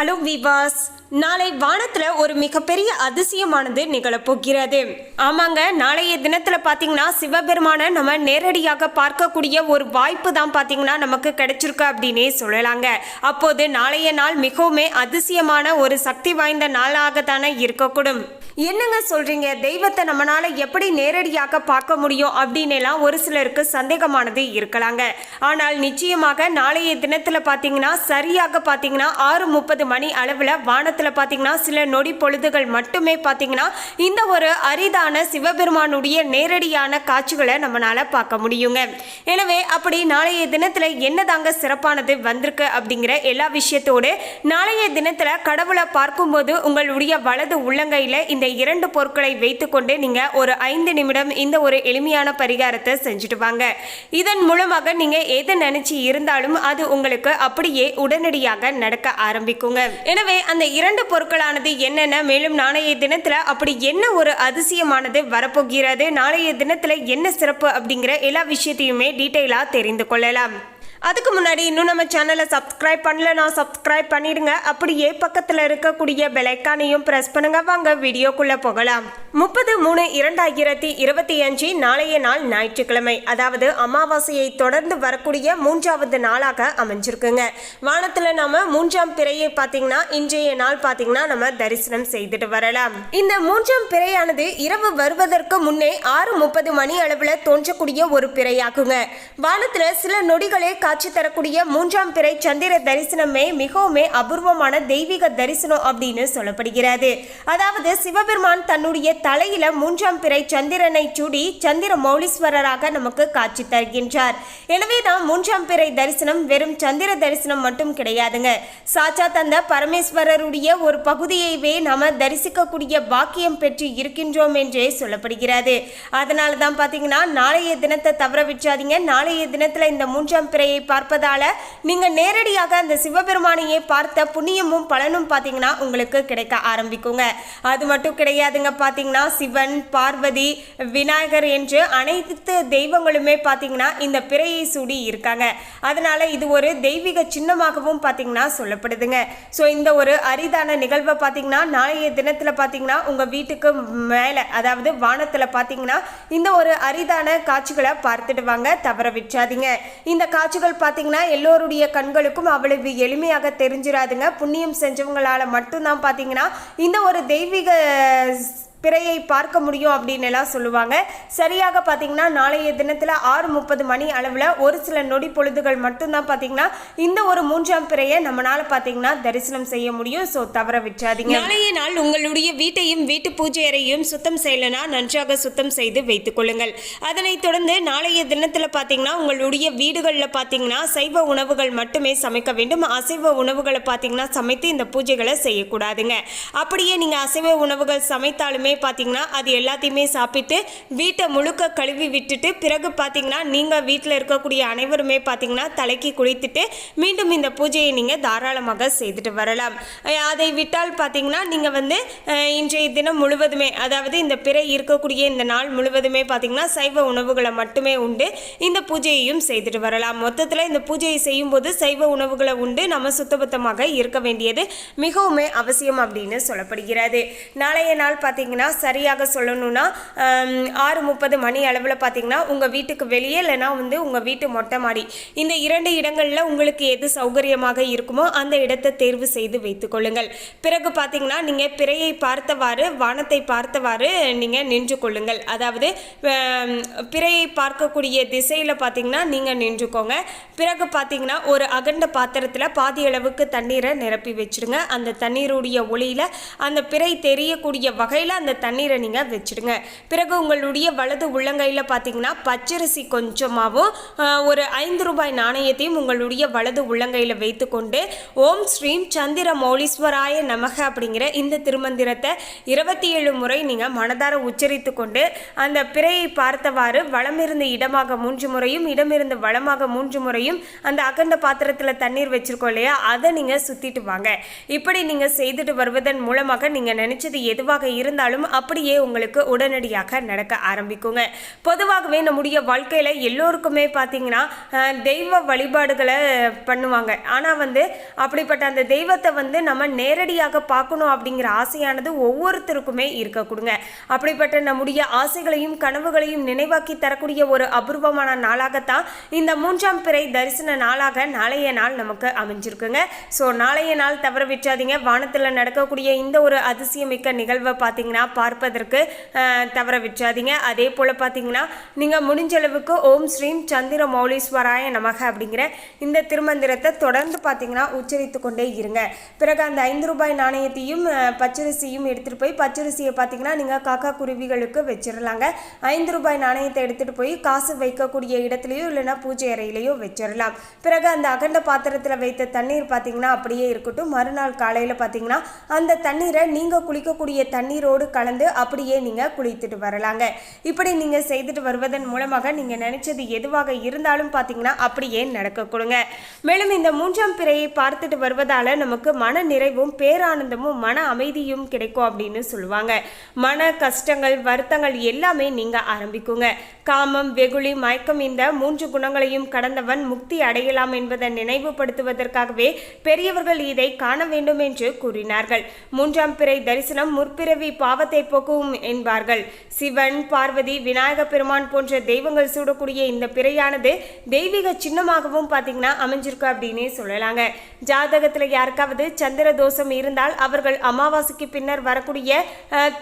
Hello விவாஸ், நாளை வானத்தில் ஒரு மிகப்பெரிய அதிசயமானது நிகழப்போகிறது. ஆமாங்க, நாளைய தினத்தில் பார்த்தீங்கன்னா சிவபெருமானை நம்ம நேரடியாக பார்க்கக்கூடிய ஒரு வாய்ப்பு தான் பார்த்தீங்கன்னா நமக்கு கிடைச்சிருக்கு அப்படின்னே சொல்லலாங்க. அப்போது நாளைய நாள் மிகவும் அதிசயமான ஒரு சக்தி வாய்ந்த நாளாக தானே இருக்கக்கூடும். என்னங்க சொல்றீங்க, தெய்வத்தை நம்மளால எப்படி நேரடியாக பார்க்க முடியும் அப்படின்னுலாம் ஒரு சிலருக்கு சந்தேகமானது இருக்கலாங்க. ஆனால் நிச்சயமாக நாளைய தினத்தில் பார்த்தீங்கன்னா சரியாக பார்த்தீங்கன்னா 6:30 மணி அளவில் வானத்தில் பார்த்தீங்கன்னா சில நொடி பொழுதுகள் மட்டுமே பார்த்தீங்கன்னா இந்த ஒரு அரிதான சிவபெருமானுடைய நேரடியான காட்சிகளை நம்மளால பார்க்க முடியுங்க. எனவே அப்படி நாளைய தினத்தில் என்னதாங்க சிறப்பானது வந்திருக்கு அப்படிங்கிற எல்லா விஷயத்தோடு நாளைய தினத்தில் கடவுளை பார்க்கும்போது உங்களுடைய வலது உள்ளங்கையில் இந்த 2 பொருட்களை வைத்துக்கொண்டு நீங்க ஒரு 5 நிமிடம் இந்த ஒரு எளிமையான பரிகாரத்தை செஞ்சுட்டு வாங்க. இதன் மூலமாக நீங்க எது நினைச்சு இருந்தாலும் அது உங்களுக்கு அப்படியே உடனடியாக நடக்க ஆரம்பிக்குங்க. எனவே அந்த 2 பொருட்களானது என்னென்ன, மேலும் நாளைய தினத்துல அப்படி என்ன ஒரு அதிசயமானது வரப்போகிறது, நாளைய தினத்துல என்ன சிறப்பு அப்படிங்கிற எல்லா விஷயத்தையுமே டீட்டெயிலா தெரிந்து கொள்ளலாம். அதுக்கு முன்னாடி இன்னும் நம்ம சேனலை சப்ஸ்கிரைப் பண்ணலன்னா சப்ஸ்கிரைப் பண்ணிடுங்க. அப்படியே பக்கத்தில் இருக்கக்கூடிய பெல் ஐக்கானையும் ப்ரெஸ் பண்ணுங்க. வாங்க வீடியோக்குள்ளே போகலாம். 30/3/2025 நாளைய நாள் ஞாயிற்றுக்கிழமை, அதாவது அமாவாசையை தொடர்ந்து வரக்கூடிய 3வது நாளாக அமைஞ்சிருக்குங்க. வானத்தில் நம்ம 3ஆம் பிறையை பார்த்தீங்கன்னா இன்றைய நாள் பார்த்தீங்கன்னா நம்ம தரிசனம் செய்துட்டு வரலாம். இந்த 3ஆம் பிறையானது இரவு வருவதற்கு முன்னே 6:30 மணி அளவில் தோன்றக்கூடிய ஒரு பிறையாகுங்க. வானத்தில் சில நொடிகளே காட்சி தரக்கூடிய 3ஆம் பிறை சந்திர தரிசனமே மிகவும் அபூர்வமான தெய்வீக தரிசனம் அப்படின்னு சொல்லப்படுகிறது. அதாவது சிவபெருமான் தன்னுடைய தலையில 3ஆம் பிறை சந்திரனை சூடி சந்திர மௌலீஸ்வரராக நமக்கு காட்சி தருகின்றார். எனவேதான் 3ஆம் பிறை தரிசனம் வெறும் சந்திர தரிசனம் மட்டும் கிடையாதுங்க. சாட்சாத் அந்த பரமேஸ்வரருடைய ஒரு பகுதியைவே நாம தரிசிக்கக்கூடிய பாக்கியம் பெற்று இருக்கின்றோம் என்றே சொல்லப்படுகிறது. அதனால தான் பார்த்தீங்கன்னா நாளைய தினத்தை தவற விட்டாதீங்க. நாளைய தினத்துல இந்த 3ஆம் பிறையை பார்ப்பதால நீங்க நேரடியாக அந்த சிவபெருமானையே பார்த்த புண்ணியமும் பலனும் பார்த்தீங்கன்னா உங்களுக்கு கிடைக்க ஆரம்பிக்குங்க. அது மட்டும் கிடையாதுங்க, பார்த்தீங்கன்னா சிவன், பார்வதி, விநாயகர் என்று அனைத்து தெய்வங்களுமே பார்த்தீங்கன்னா இந்த பிறையை சூடி இருக்காங்க. அதனால இது ஒரு தெய்வீக சின்னமாகவும் பார்த்தீங்கன்னா சொல்லப்படுதுங்க. ஸோ இந்த ஒரு அரிதான நிகழ்வை பார்த்தீங்கன்னா நாளைய தினத்தில் பார்த்தீங்கன்னா உங்க வீட்டுக்கு மேலே, அதாவது வானத்தில் பார்த்தீங்கன்னா இந்த ஒரு அரிதான காட்சிகளை பார்த்துட்டு வாங்க, தவற விட்டாதீங்க. இந்த காட்சிகள் பார்த்தீங்கன்னா எல்லோருடைய கண்களுக்கும் அவ்வளவு எளிமையாக தெரிஞ்சிடாதுங்க. புண்ணியம் செஞ்சவங்களால மட்டும்தான் பார்த்தீங்கன்னா இந்த ஒரு தெய்வீக பிறையை பார்க்க முடியும் அப்படின்னு எல்லாம் சொல்லுவாங்க. சரியாக பார்த்தீங்கன்னா நாளைய தினத்தில் 6:30 மணி அளவில் ஒரு சில நொடி பொழுதுகள் மட்டும்தான் பார்த்தீங்கன்னா இந்த ஒரு 3ஆம் பிறையை நம்மளால பார்த்தீங்கன்னா தரிசனம் செய்ய முடியும். ஸோ தவற விட்டாதீங்க. நாளைய நாள் உங்களுடைய வீட்டையும் வீட்டு பூஜை அறையும் சுத்தம் செய்யலைன்னா நன்றாக சுத்தம் செய்து வைத்துக் கொள்ளுங்கள். அதனைத் தொடர்ந்து நாளைய தினத்தில் பார்த்தீங்கன்னா உங்களுடைய வீடுகளில் பார்த்தீங்கன்னா சைவ உணவுகள் மட்டுமே சமைக்க வேண்டும். அசைவ உணவுகளை பார்த்தீங்கன்னா சமைத்து இந்த பூஜைகளை செய்யக்கூடாதுங்க. அப்படியே நீங்கள் அசைவ உணவுகள் சமைத்தாலுமே பார்த்தீங்கன்னா அது எல்லாத்தையுமே சாப்பிட்டு வீட்டை முழுக்க கழுவி விட்டுட்டு பிறகு பார்த்தீங்கன்னா நீங்கள் வீட்டில் இருக்கக்கூடிய அனைவருமே பார்த்தீங்கன்னா தலைக்கு குளித்துட்டு மீண்டும் இந்த பூஜையை நீங்கள் தாராளமாக செய்துட்டு வரலாம். அதை விட்டால் பார்த்தீங்கன்னா நீங்கள் இன்றைய தினம் முழுவதுமே, அதாவது இந்த பிறை இருக்கக்கூடிய இந்த நாள் முழுவதுமே பார்த்தீங்கன்னா சைவ உணவுகளை மட்டுமே உண்டு இந்த பூஜையையும் செய்துட்டு வரலாம். மொத்தத்தில் இந்த பூஜையை செய்யும்போது சைவ உணவுகளை உண்டு நம்ம சுத்தபத்தமாக இருக்க வேண்டியது மிகவும் அவசியம் அப்படின்னு சொல்லப்படுகிறது. நாளைய நாள் பார்த்தீங்கன்னா சரியாக சொல்லணும்னா 6:30 மணி அளவில் பார்த்தீங்கன்னா உங்கள் வீட்டுக்கு வெளியே இல்லைனா உங்கள் வீட்டு மொட்டை மாடி, இந்த 2 இடங்களில் உங்களுக்கு எது சௌகரியமாக இருக்குமோ அந்த இடத்தை தேர்வு செய்து வைத்துக் கொள்ளுங்கள். பிறகு பார்த்தீங்கன்னா நீங்கள் பிறையை பார்த்தவாறு வானத்தை பார்த்தவாறு நீங்கள் நின்று கொள்ளுங்கள். அதாவது பிறையை பார்க்கக்கூடிய திசையில் பார்த்தீங்கன்னா நீங்கள் நின்றுக்கோங்க. பிறகு பார்த்தீங்கன்னா ஒரு அகண்ட பாத்திரத்தில் பாதி அளவுக்கு தண்ணீரை நிரப்பி வச்சுடுங்க. அந்த தண்ணீருடைய ஒளியில் அந்த பிறை தெரியக்கூடிய வகையில் அந்த தண்ணீரை நீங்கள் வச்சுடுங்க. பிறகு உங்களுடைய வலது உள்ளங்கையில் பார்த்தீங்கன்னா பச்சரிசி கொஞ்சமாகவும் ஒரு 5 ரூபாய் நாணயத்தையும் உங்களுடைய வலது உள்ளங்கையில் வைத்துக்கொண்டு ஓம் ஸ்ரீம் சந்திர மௌலீஸ்வராய நமக அப்படிங்கிற இந்த திருமந்திரத்தை 27 முறை நீங்கள் மனதார உச்சரித்து கொண்டு அந்த பிறையை பார்த்தவாறு வலமிருந்து இடமாக 3 முறையும் இடமிருந்து வலமாக 3 முறையும் அந்த அகண்ட பாத்திரத்தில் தண்ணீர் வச்சிருக்கோம் இல்லையா, அதை நீங்கள் சுற்றிட்டு வாங்க. இப்படி நீங்கள் செய்துட்டு வருவதன் மூலமாக நீங்கள் நினைச்சது எதுவாக இருந்தாலும் இருந்தாலும் அப்படியே உங்களுக்கு உடனடியாக நடக்க ஆரம்பிக்குங்க. பொதுவாகவே நம்முடைய வாழ்க்கையில் எல்லோருக்குமே பார்த்தீங்கன்னா தெய்வ வழிபாடுகளை பண்ணுவாங்க. ஆனால் அப்படிப்பட்ட அந்த தெய்வத்தை நம்ம நேரடியாக பார்க்கணும் அப்படிங்கிற ஆசையானது ஒவ்வொருத்தருக்குமே இருக்கக்கூடுங்க. அப்படிப்பட்ட நம்முடைய ஆசைகளையும் கனவுகளையும் நினைவாக்கி தரக்கூடிய ஒரு அபூர்வமான நாளாகத்தான் இந்த 3ஆம் பிறை தரிசன நாளாக நாளைய நாள் நமக்கு அமைஞ்சிருக்குங்க. ஸோ நாளைய நாள் தவற விட்டாதீங்க. வானத்தில் நடக்கக்கூடிய இந்த ஒரு அதிசயமிக்க நிகழ்வை பார்த்தீங்கன்னா பார்ப்பதற்கு தவற விட்டாதீங்க. அதே போல் பார்த்தீங்கன்னா நீங்கள் முடிஞ்ச அளவுக்கு ஓம் ஸ்ரீம் சந்திர மௌலீஸ்வராய நமக அப்படிங்கிற இந்த திருமந்திரத்தை தொடர்ந்து பார்த்தீங்கன்னா உச்சரித்து கொண்டே இருங்க. பிறகு அந்த 5 ரூபாய் நாணயத்தையும் பச்சரிசியும் எடுத்துகிட்டு போய் பச்சரிசியை பார்த்தீங்கன்னா நீங்கள் காக்கா குருவிகளுக்கு வச்சிடலாங்க. 5 ரூபாய் நாணயத்தை எடுத்துகிட்டு போய் காசு வைக்கக்கூடிய இடத்துலையோ இல்லைன்னா பூஜை அறையிலையோ வச்சிடலாம். பிறகு அந்த அகண்ட பாத்திரத்தில் வைத்த தண்ணீர் பார்த்தீங்கன்னா அப்படியே இருக்கட்டும். மறுநாள் காலையில் பார்த்தீங்கன்னா அந்த தண்ணீரை நீங்கள் குளிக்கக்கூடிய தண்ணீரோடு கலந்து அப்படியே நீங்கள் குளித்துட்டு வரலாங்க. இப்படி நீங்கள் செய்துட்டு வருவதன் மூலமாக நீங்கள் நினைச்சது எதுவாக இருந்தாலும் பார்த்தீங்கன்னா அப்படியே நடக்க கொடுங்க. மேலும் இந்த 3ஆம் பிறையை பார்த்துட்டு வருவதால நமக்கு மன நிறைவும் பேரானந்தமும் மன அமைதியும் கிடைக்கும் அப்படின்னு சொல்லுவாங்க. மன கஷ்டங்கள் வருத்தங்கள் எல்லாமே நீங்க ஆரம்பிக்குங்க. காமம் வெகுளி மயக்கம் இந்த 3 குணங்களையும் கடந்தவன் முக்தி அடையலாம் என்பதை நினைவுபடுத்துவதற்காகவே பெரியவர்கள் இதை காண வேண்டும் என்று கூறினார்கள். 3ஆம் பிறை தரிசனம் முற்பிறவி பாவத்தை போக்கும் என்பார்கள். சிவன் பார்வதி விநாயக பெருமான் போன்ற தெய்வங்கள் சூடக்கூடிய இந்த பிறையானது தெய்வீக சின்னமாகவும் பார்த்தீங்கன்னா அமைஞ்சிருக்கு அப்படின்னே சொல்லலாங்க. ஜாதகத்துல யாருக்காவது சந்திர தோஷம் இருந்தால் அவர்கள் அமாவாசைக்கு பின்னர் வரக்கூடிய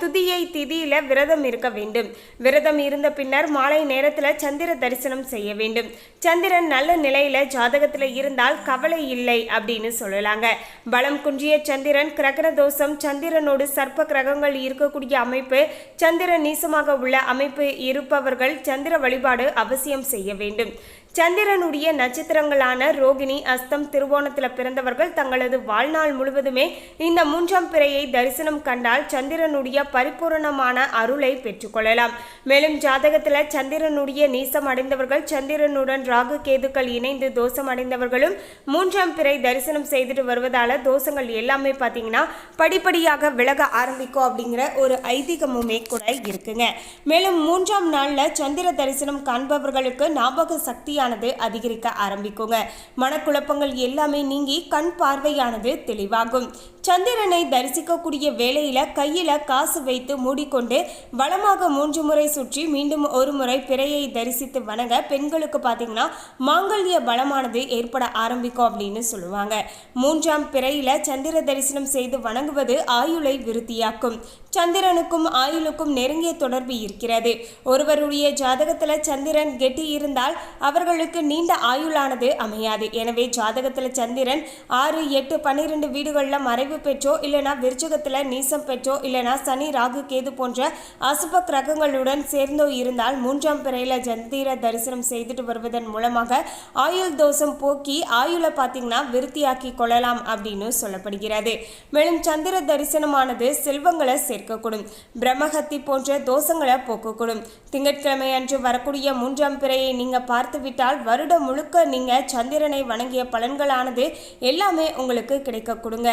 துதியை திதியில விரதம் இருக்க வேண்டும். விரதம் இருந்த பின்னர் மாலை நேரத்துல சந்திர தரிசனம் செய்ய வேண்டும். சந்திரன் நல்ல நிலையில ஜாதகத்துல இருந்தால் கவலை இல்லை அப்படின்னு சொல்லலாங்க. பலம் குன்றிய சந்திரன் கிரகண தோஷம் சந்திரனோடு சர்ப்ப கிரகங்கள் இருக்கக்கூடிய அமைப்பு சந்திர நீசமாக உள்ள அமைப்பு இருப்பவர்கள் சந்திர வழிபாடு அவசியம் செய்ய வேண்டும். சந்திரனுடைய நட்சத்திரங்களான ரோகிணி அஸ்தம் திருவோணத்தில் பிறந்தவர்கள் தங்களது வாழ்நாள் முழுவதுமே இந்த 3ஆம் பிறையை தரிசனம் கண்டால் சந்திரனுடைய பரிபூரணமான அருளை பெற்றுக்கொள்ளலாம். மேலும் ஜாதகத்தில் சந்திரனுடைய நீசம் அடைந்தவர்கள் சந்திரனுடன் ராகு கேதுக்கள் இணைந்து தோஷம் அடைந்தவர்களும் 3ஆம் பிறை தரிசனம் செய்துட்டு வருவதால தோஷங்கள் எல்லாமே பார்த்தீங்கன்னா படிப்படியாக விலக ஆரம்பிக்கும் அப்படிங்கிற ஒரு ஐதீகமுமே கூட இருக்குங்க. மேலும் 3ஆம் நாளில் சந்திர தரிசனம் காண்பவர்களுக்கு ஞாபக சக்தி அதிகரிக்க ஆரம்பிக்குங்க. மனக்குழப்பங்கள் எல்லாமே நீங்கி கண் பார்வையானது தெளிவாகும். சந்திரனை தரிசிக்கக்கூடிய வேளையில கையில காசு வைத்து மூடிக்கொண்டு வளமாக 3 முறை சுற்றி மீண்டும் ஒரு முறை பிறையை தரிசித்து வணங்க பெண்களுக்கு பார்த்தீங்கன்னா மாங்கல்ய பலமானது ஏற்பட ஆரம்பிக்கும் அப்படின்னு சொல்லுவாங்க. 3ஆம் பிறையில சந்திர தரிசனம் செய்து வணங்குவது ஆயுளை விருத்தியாக்கும். சந்திரனுக்கும் ஆயுளுக்கும் நெருங்கிய தொடர்பு இருக்கிறது. ஒருவருடைய ஜாதகத்துல சந்திரன் கெட்டி இருந்தால் அவர்களுக்கு நீண்ட ஆயுளானது அமையாது. எனவே ஜாதகத்துல சந்திரன் 6, 8, 12 வீடுகளில் மறைவு பெற்றோ இல்லைனா விருச்சகத்துல நீசம் பெற்றோ இல்லைனா சனி ராகு கேது போன்ற அசுப கிரகங்களுடன் சேர்ந்தோ இருந்தால் 3ஆம் பிறையில சந்திர தரிசனம் செய்துட்டு வருவதன் மூலமாக ஆயுள் தோஷம் போக்கி ஆயுளை பார்த்தீங்கன்னா விருத்தியாக்கி கொள்ளலாம் அப்படின்னு சொல்லப்படுகிறது. மேலும் சந்திர தரிசனமானது செல்வங்களை சேர்க்கக்கூடும். பிரம்மஹத்தி போன்ற தோஷங்களை போக்கக்கூடும். திங்கட்கிழமை அன்று வரக்கூடிய 3ஆம் பிறையை நீங்க பார்த்து விட்டால் வருடம் முழுக்க நீங்க சந்திரனை வணங்கிய பலன்களானது எல்லாமே உங்களுக்கு கிடைக்க கொடுங்க.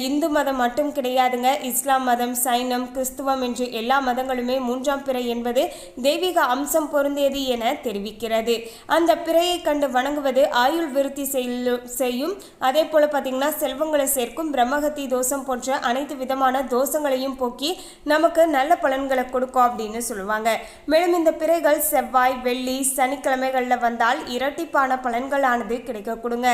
இந்து மதம் மட்டும் கிடையாதுங்க. இஸ்லாம் மதம், சைனம், கிறிஸ்துவம் என்று எல்லா மதங்களுமே 3ஆம் பிறை என்பது தெய்வீக அம்சம் பொருந்தியது என தெரிவிக்கிறது. அந்த பிறையை கண்டு வணங்குவது ஆயுள் விருத்தி செய்யும். அதே போல பார்த்தீங்கன்னா செல்வங்களை சேர்க்கும். பிரம்மஹத்தி தோஷம் போன்ற அனைத்து விதமான தோஷங்களையும் போக்கி நமக்கு நல்ல பலன்களை கொடுக்கும் அப்படின்னு சொல்லுவாங்க. மேலும் இந்த பிறைகள் செவ்வாய், வெள்ளி, சனிக்கிழமைகளில் வந்தால் இரட்டிப்பான பலன்களானது கிடைக்க கொடுங்க.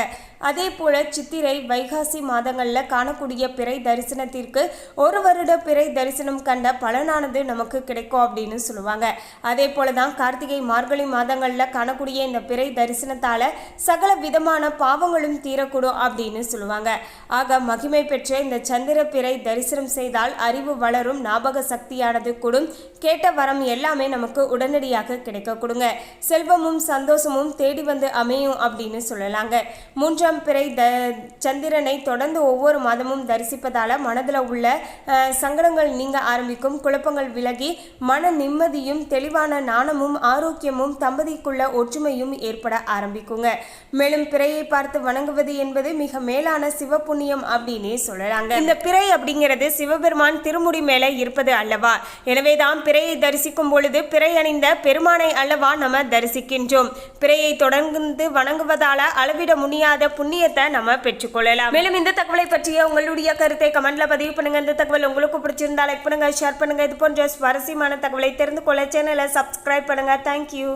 அதே போல சித்திரை, வைகாசி மாதங்களில் காணக்கூடிய பிறை தரிசனத்திற்கு 1 வருட பிறை தரிசனம் கண்ட பலனானது நமக்கு கிடைக்கும் அப்படின்னு சொல்லுவாங்க. அதே போலதான் கார்த்திகை, மார்கழி மாதங்களில் காணக்கூடிய இந்த பிறை தரிசனத்தால சகல விதமான பாவங்களும் தீரக்கூடும் அப்படின்னு சொல்லுவாங்க. ஆக மகிமை பெற்ற இந்த சந்திர பிறை தரிசனம் செய்தால் அறிவு வளரும், ஞாபக சக்தியானது கூடும், கேட்ட வரம் எல்லாமே நமக்கு உடனடியாக கிடைக்க கொடுங்க. செல்வமும் சந்தோஷம் சந்தோஷமும் தேடி வந்து அமையும் அப்படின்னு சொல்லலாங்க. 3ஆம் பிறை சந்திரனை தொடர்ந்து ஒவ்வொரு மாதமும் தரிசிப்பதால மனதில் உள்ள சங்கடங்கள் நீங்க ஆரம்பிக்கும், குழப்பங்கள் விலகி மன நிம்மதியும் தெளிவான நாணமும் ஆரோக்கியமும் தம்பதிக்குள்ள ஒற்றுமையும் ஏற்பட ஆரம்பிக்குங்க. மேலும் பிறையை பார்த்து வணங்குவது என்பது மிக மேலான சிவ புண்ணியம் அப்படின்னே சொல்லலாங்க. இந்த பிறை அப்படிங்கிறது சிவபெருமான் திருமுடி மேல இருப்பது அல்லவா, எனவேதான் பிறையை தரிசிக்கும் பொழுது பிறை அணிந்த பெருமானை அல்லவா நம்ம தரிசிக்கின்றோம். பிறையை தொடர்ந்து வணங்குவதால அளவிட முடியாத புண்ணியத்தை நம்ம பெற்றுக்கொள்ளலாம். மேலும் இந்த தகவலை பற்றிய உங்களுடைய கருத்தை கமெண்ட்ல பதிவு பண்ணுங்க. இந்த தகவல் உங்களுக்கு பிடிச்சிருந்தா லைக் பண்ணுங்க, ஷேர் பண்ணுங்க. இது போன்ற சுவாரஸ்யமான தகவலை தெரிந்து கொள்ள சேனலை சப்ஸ்கிரைப் பண்ணுங்க. தேங்க்யூ.